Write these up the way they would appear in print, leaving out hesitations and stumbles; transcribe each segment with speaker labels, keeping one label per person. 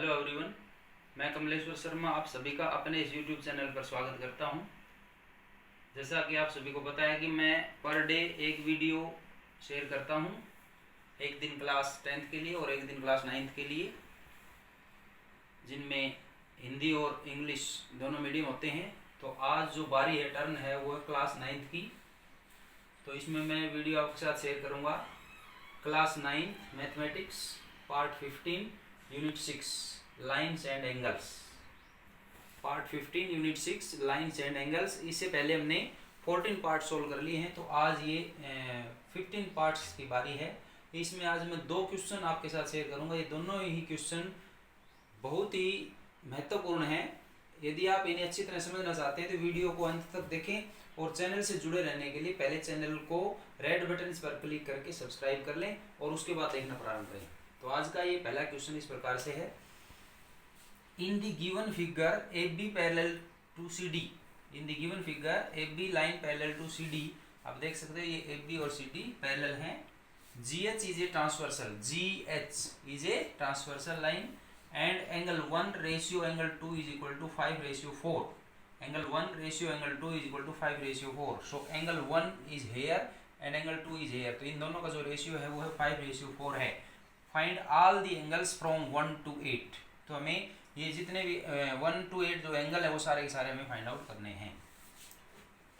Speaker 1: Hello everyone, मैं कमलेश्वर शर्मा आप सभी का अपने इस यूट्यूब चैनल पर स्वागत करता हूं। जैसा कि आप सभी को पता है कि मैं पर डे एक वीडियो शेयर करता हूं, एक दिन क्लास 10th के लिए और एक दिन क्लास 9th के लिए, जिनमें हिंदी और इंग्लिश दोनों मीडियम होते हैं। तो आज जो बारी है, टर्न है, वो है क्लास 9th की। तो इसमें मैं वीडियो आपके साथ शेयर करूँगा class 9 mathematics part 15 unit 6 lines and angles. Part 15 unit 6 lines and angles. इससे पहले हमने 14 पार्ट सोल्व कर लिए हैं, तो आज ये 15 पार्ट्स की बारी है। इसमें आज मैं 2 क्वेश्चन आपके साथ शेयर करूंगा। ये दोनों ही क्वेश्चन बहुत ही महत्वपूर्ण हैं। यदि आप इन्हें अच्छी तरह समझना चाहते हैं तो वीडियो को अंत तक देखें, और चैनल से जुड़े रहने के लिए पहले चैनल को रेड बटन पर क्लिक करके सब्सक्राइब कर लें और उसके बाद देखना प्रारंभ करें। तो आज का ये पहला क्वेश्चन इस प्रकार से है। In the given figure AB parallel to CD, in the given figure AB line parallel to CD, आप देख सकते हो ये AB और CD पैरेलल हैं। GH is a transversal, GH is a transversal line and angle 1 ratio angle 2 is equal to 5:4. Angle 1 ratio angle 2 is equal to 5:4. So angle 1 is here and angle 2 is here. तो इन दोनों का जो ratio है वो है 5:4 है। Find all the angles from 1 to 8. तो हमें ये जितने भी 1 to 8 जो एंगल है वो सारे के सारे हमें फाइंड आउट करने हैं।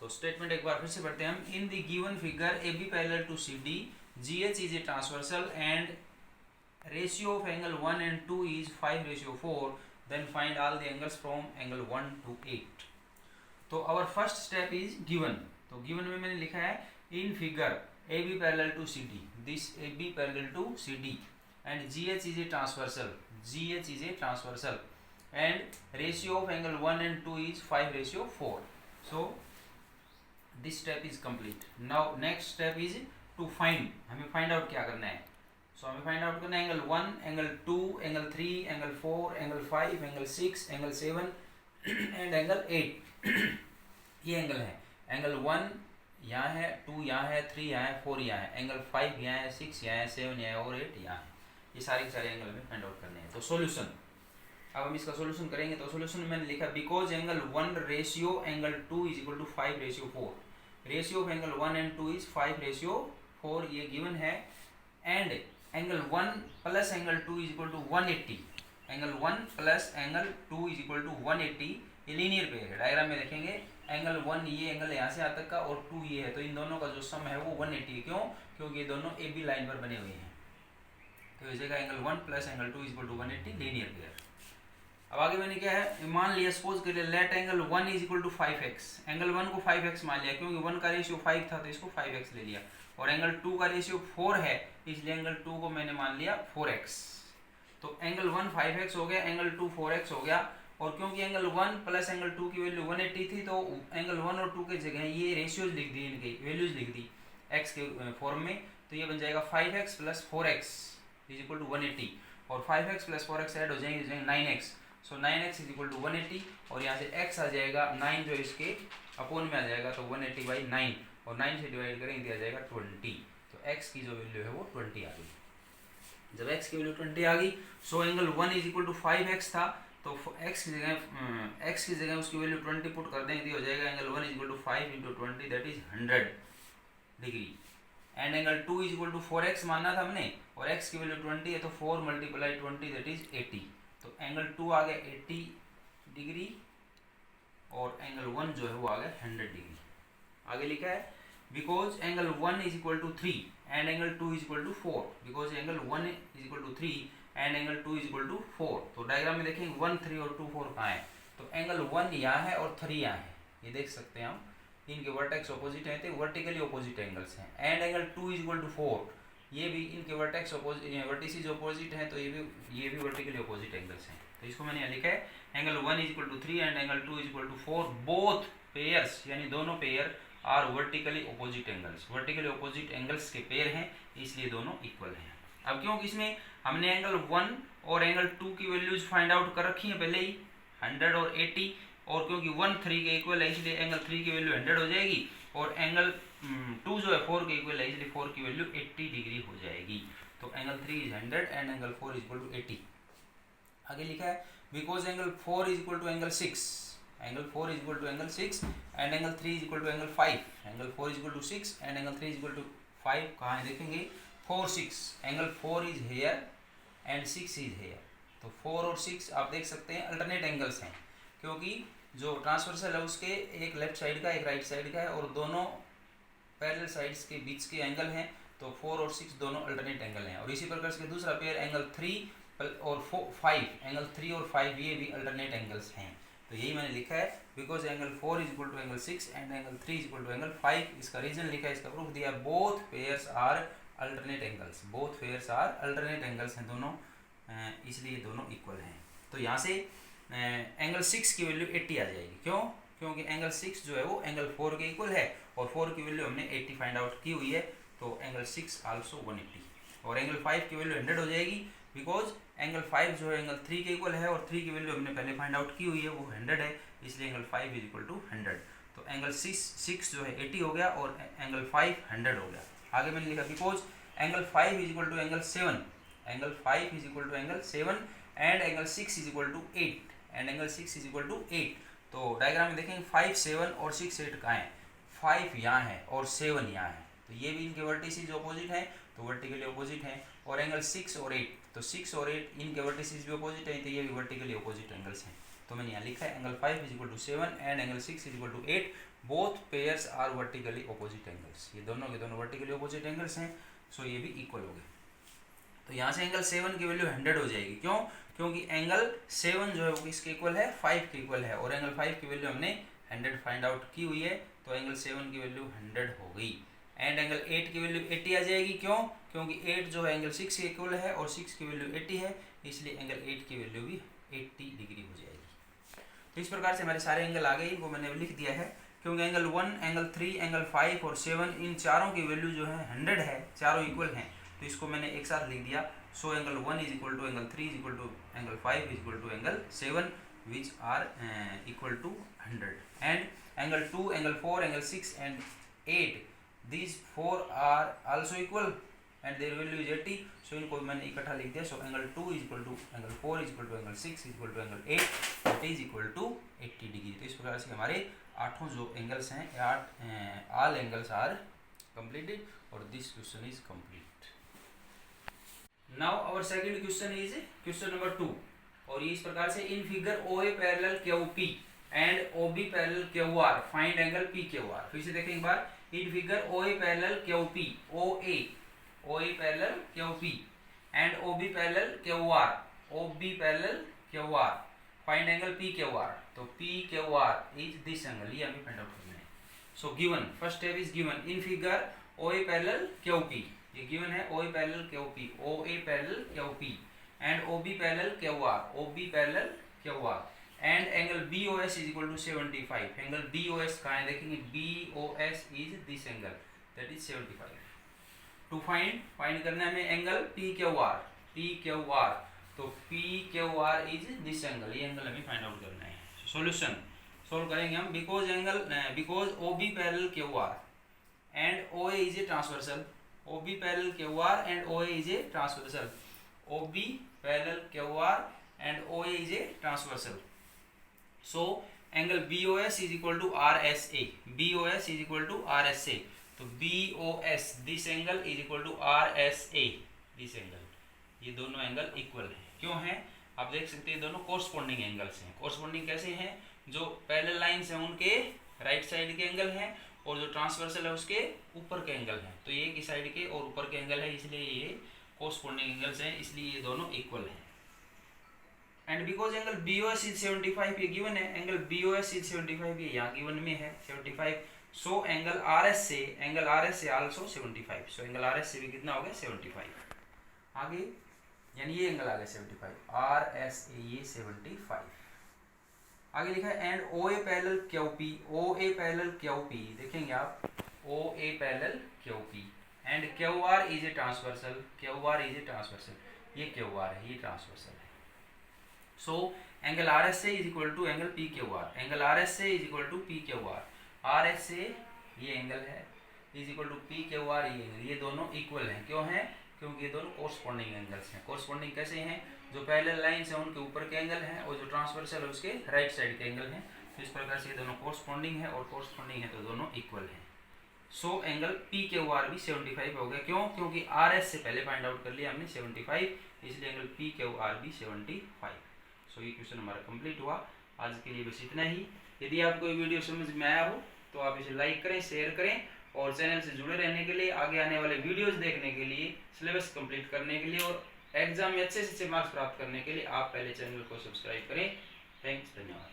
Speaker 1: तो स्टेटमेंट एक बार फिर से पढ़ते हैं हम। In the given figure AB parallel to CD, GH is a transversal and ratio of angle 1 and 2 is 5:4. Then find all the angles from angle 1 to 8. तो our first step is given. तो given में मैंने लिखा है in figure AB parallel to CD, this AB parallel to CD and GH is a transversal, GH is a transversal and ratio of angle 1 and 2 is 5:4. So this step is complete. Now next step is to find. हमें find out क्या करना है? सो हमें find out करना है angle 1, angle 2, angle 3, angle 4, angle 5, angle 6, angle 7 and angle 8। ये angle है। Angle 1 यहाँ है, 2 यहाँ है, 3 यहाँ है, 4 यहाँ है, एंगल 5 यहाँ है, 6 यहाँ है, 7 यहाँ है और 8 यहाँ है। ये सारे एंगल में फाइंड आउट करने हैं। तो सॉल्यूशन, अब हम इसका सॉल्यूशन करेंगे। तो सॉल्यूशन में मैंने लिखा because angle 1 ratio angle 2 is equal to 5:4। Ratio of angle 1 and 2 is 5:4, ये गिवन है। And angle 1 plus angle 2 is equal to 180। Angle 1 plus angle 2 is equal to 180। ये लीनियर पेयर है। डायग्राम में देखेंगे एंगल 1 ये एंगल यहाँ से यहाँ तक का और 2 ये है, तो इन दोनों का जो सम है वो 180 है। क्यों? क्योंकि ये दोनों AB लाइन पर बने हुए हैं। तो इस जगह angle 1 plus angle 2 is equal to 180 linear pair. अब आगे मैंने क्या है, मान लिया सपोज कर लिया let angle 1 is equal to 5x। Angle 1 को 5x मान लिया क्योंकि 1 का रेशियो 5 था तो इसको 5x ले लिया, और एंगल 2 का रेशियो 4 है इसलिए एंगल 2 को मैंने मान लिया 4x। तो एंगल 1 5x हो गया, एंगल 2 4x हो गया। और क्योंकि एंगल 1 प्लस एंगल 2 की वैल्यू 180 थी तो एंगल 1 और 2 के जगह ये रेशियोज लिख दी, इनकी वैल्यूज लिख दी x के फॉर्म में। तो ये बन जाएगा 5x plus 4x is equal to 180, और 5x प्लस 4x ऐड हो जाएंगे 9x। So 9x is equal to 180, और यहाँ से x आ जाएगा 9 जो इसके अपोन में आ जाएगा, तो 180/9, और 9 से डिवाइड करेंगे दिया जाएगा 20। तो x की जो वैल्यू है वो 20 आ गई। जब x की वैल्यू 20 आ गई, so angle 1 is equal to 5x था, तो x की जगह उसकी वैल्यू 20 पुट कर देंगे, हो जाएगा angle 1 is equal to 5 × 20 that is 100 degree. And angle 2 is equal to 4x मानना था हमने, और x की वैल्यू 20 है तो 4 × 20 दैट इज 80। तो एंगल 2 आ गया 80 डिग्री और एंगल 1 जो है वो आ गया 100 डिग्री। आगे लिखा है because angle 1 is equal to 3 and angle 2 is equal to 4। Because angle 1 is equal to 3 and angle 2 is equal to 4। तो डायग्राम में देखेंगे 1 3 और 2 4 कहाँ है, तो एंगल 1 यहाँ है और 3 यहाँ है। ये देख सकते हैं हम, इनके वर्टेक्स ऑपोजिट हैं, तो वर्टिकली ऑपोजिट एंगल्स हैं। And angle 2 is equal to 4, ये भी इनके वर्टेक्स वर्टिसेस ऑपोजिट हैं, तो ये भी वर्टिकली ऑपोजिट एंगल्स हैं। तो इसको मैंने यहाँ लिखा है angle 1 is equal to 3 and angle 2 is equal to 4, both pairs यानी दोनों pair are vertically opposite angles. Vertically opposite angles के पेयर हैं इसलिए दोनों इक्वल हैं। अब क्योंकि इसमें हमने एंगल 1 और एंगल 2 की वैल्यूज फाइंड आउट कर रखी है पहले ही 100 और 80, और क्योंकि 1 3 के इक्वल है इसलिए एंगल 3 की वैल्यू 100 हो जाएगी, और एंगल 2 जो है 4 के इक्वल है इसलिए 4 की वैल्यू 80 डिग्री हो जाएगी। तो angle 3 is 100 and angle 4 is equal to 80। आगे लिखा है because angle 4 is equal to angle 6, angle 4 is equal to angle 6 and angle 3 is equal to angle 5, angle 4 is equal to 6 and angle 3 is equal to 5। कहाँ है देखेंगे 4 6, angle 4 is here and 6 is here. तो 4 और 6 आप देख सकते हैं alternate angles हैं, क्योंकि जो ट्रांसवर्सल है उसके एक लेफ्ट साइड का एक राइट साइड का है और दोनों पैरेलल साइड्स के बीच के एंगल हैं, तो 4 और 6 दोनों अल्टरनेट एंगल हैं। और इसी प्रकार से दूसरा पेयर एंगल 3 और 5, एंगल 3 और 5 ये भी अल्टरनेट एंगल्स हैं। तो यही मैंने लिखा है because angle 4 is equal to angle 6 and angle 3 is equal to angle 5। इसका रीजन लिखा है, इसका प्रूफ दिया, both pairs are alternate angles, both pairs are alternate angles हैं दोनों, इसलिए दोनों इक्वल हैं। तो यहाँ से एंगल 6 की वैल्यू 80 आ जाएगी। क्यों? क्योंकि एंगल 6 जो है वो एंगल 4 के इक्वल है और 4 की वैल्यू हमने 80 फाइंड आउट की हुई है, तो एंगल 6 आल्सो 180। और एंगल 5 की वैल्यू 100 हो जाएगी बिकॉज एंगल 5 जो है एंगल 3 के इक्वल है और 3 की वैल्यू हमने पहले फाइंड आउट की हुई है, वो 100 है, इसलिए एंगल 5 इज इक्वल टू 100। तो एंगल 6 जो है 80 हो गया और एंगल 5 100 हो गया। आगे मैंने लिखा because angle 5 is equal to angle 7, angle 5 is equal to angle 7 and angle 6 is equal to 8 and angle 6 is equal to 8। तो डायग्राम में देखेंगे 5 7 और 6 8 कहाँ है, 5 यहाँ है और 7 यहाँ है, तो ये भी इनके वर्टिसेस ऑपोजिट हैं, तो वर्टिकली ऑपोजिट हैं। और एंगल 6 और 8, तो 6 और 8 इनके वर्टिसेस भी ऑपोजिट हैं, तो ये भी वर्टिकली ऑपोजिट एंगल्स हैं। तो मैंने यहाँ लिखा है angle 5 is equal to 7 and angle 6 is equal to 8, both pairs are vertically opposite angles. ये दोनों के दोनों वर्टिकली ऑपोजिट एंगल्स हैं, सो ये भी इक्वल हो गए। तो यहाँ से एंगल 7 की वैल्यू 100 हो जाएगी। क्यों? क्योंकि एंगल 7 जो है वो किसके इक्वल है, 5 के इक्वल है, और एंगल 5 की वैल्यू हमने 100 फाइंड आउट की हुई है, तो एंगल 7 की वैल्यू 100 हो गई। एंड एंगल 8 की वैल्यू 80 आ जाएगी। क्यों? क्योंकि 8 जो है एंगल 6 के इक्वल है और 6 की वैल्यू 80 है, इसलिए एंगल 8 की वैल्यू भी 80 डिग्री हो जाएगी। तो इस प्रकार से हमारे सारे एंगल आ गए, वो मैंने लिख दिया है। क्योंकि एंगल 1, एंगल 3, एंगल 5 और 7 इन चारों की वैल्यू जो है 100 है, चारों इक्वल हैं, तो इसको मैंने एक साथ लिख दिया। So angle 1 is equal to angle 3 is equal to angle 5 is equal to angle 7 which are equal to 100 and angle 2, angle 4, angle 6 and 8 these 4 are also equal and their value is 80, so इनको मैंने इकट्ठा लिख दिया। So angle 2 is equal to angle 4 is equal to angle 6 is equal to angle 8 that is equal to 80 degree. तो इस प्रकार से हमारे आठों जो एंगल्स हैं, ऑल एंगल्स आर completed और this question is complete. Now our second question is question number 2, और ये इस प्रकार से in figure OA parallel QP and OB parallel QR find angle PQR। फिर से देखें एक बार, in figure OA parallel QP, OA parallel QP and OB parallel QR, OB parallel QR find angle PQR। तो PQR इज दिस एंगल, ये हमें find out करना है। So given, first step is given in figure OA parallel QP, ये given है OA parallel QP, OA parallel QP and OB parallel QR, OB parallel QR and angle BOS is equal to 75। Angle BOS कहाँ है देखेंगे, BOS is this angle that is 75। To find करना है हमें angle PQR, तो PQR is this angle, ये angle हमें find out करना है। सॉल्यूशन सोल्व करेंगे हम, because OB parallel QR and OA is a transversal, OB parallel QR and OA is a transversal, OB parallel QR and OA is a transversal. So angle BOS is equal to RSA, BOS is equal to RSA, तो BOS this angle is equal to RSA this angle, ये दोनों angle equal हैं। क्यों हैं? आप देख सकते हैं दोनों कोरस्पॉन्डिंग एंगल्स हैं। कोरस्पॉन्डिंग कैसे हैं? जो पैरेलल लाइंस हैं उनके राइट साइड के एंगल हैं और जो ट्रांसवर्सल है उसके ऊपर के एंगल हैं, तो ये एक साइड के और ऊपर के एंगल है, इसलिए ये कोरस्पॉन्डिंग एंगल्स हैं, इसलिए ये दोनों इक्वल हैं। And because angle BOS is 75, ये गिवन है, एंगल BOS इज 75, ये यहाँ गिवन में है 75। So angle RSA also 75, so angle RSA भी कितना हो गया 75। आगे यानी ये एंगल आ गया 75, RSA ये 75। आगे लिखा है and OA parallel QP, OA parallel QP देखेंगे आप, OA parallel QP and QR is a transversal, QR is a transversal, ये QR है, ये ट्रांसवर्सल है। So angle RSA is equal to angle PQR, angle RSA is equal to PQR, RSA ये angle है is equal to PQR ये angle, ये दोनों equal हैं। क्यों हैं? क्योंकि ये दोनों कोरस्पॉन्डिंग एंगल्स हैं। कोरस्पॉन्डिंग कैसे हैं? जो पैरेलल लाइंस है उनके ऊपर के एंगल हैं और जो ट्रांसवर्सल है उसके राइट साइड के एंगल हैं। तो इस प्रकार से ये दोनों कोरस्पॉन्डिंग है और कोरस्पॉन्डिंग है तो दोनों इक्वल हैं। सो एंगल पी के ओ आर भी 75 हो गया। क्यों? क्योंकि आर एस से पहले फाइंड आउट कर लिया हमने 75, इसलिए एंगल पी के ओ आर भी 75। सो ये क्वेश्चन हमारा कंप्लीट हुआ। आज के लिए बस इतना ही। यदि आपको ये वीडियो समझ में आया हो तो आप इसे लाइक करें, शेयर करें और चैनल से जुड़े रहने के लिए, आगे आने वाले वीडियोस देखने के लिए, सिलेबस कंप्लीट करने के लिए और एग्जाम में अच्छे से अच्छे मार्क्स प्राप्त करने के लिए आप पहले चैनल को सब्सक्राइब करें। थैंक्स, धन्यवाद।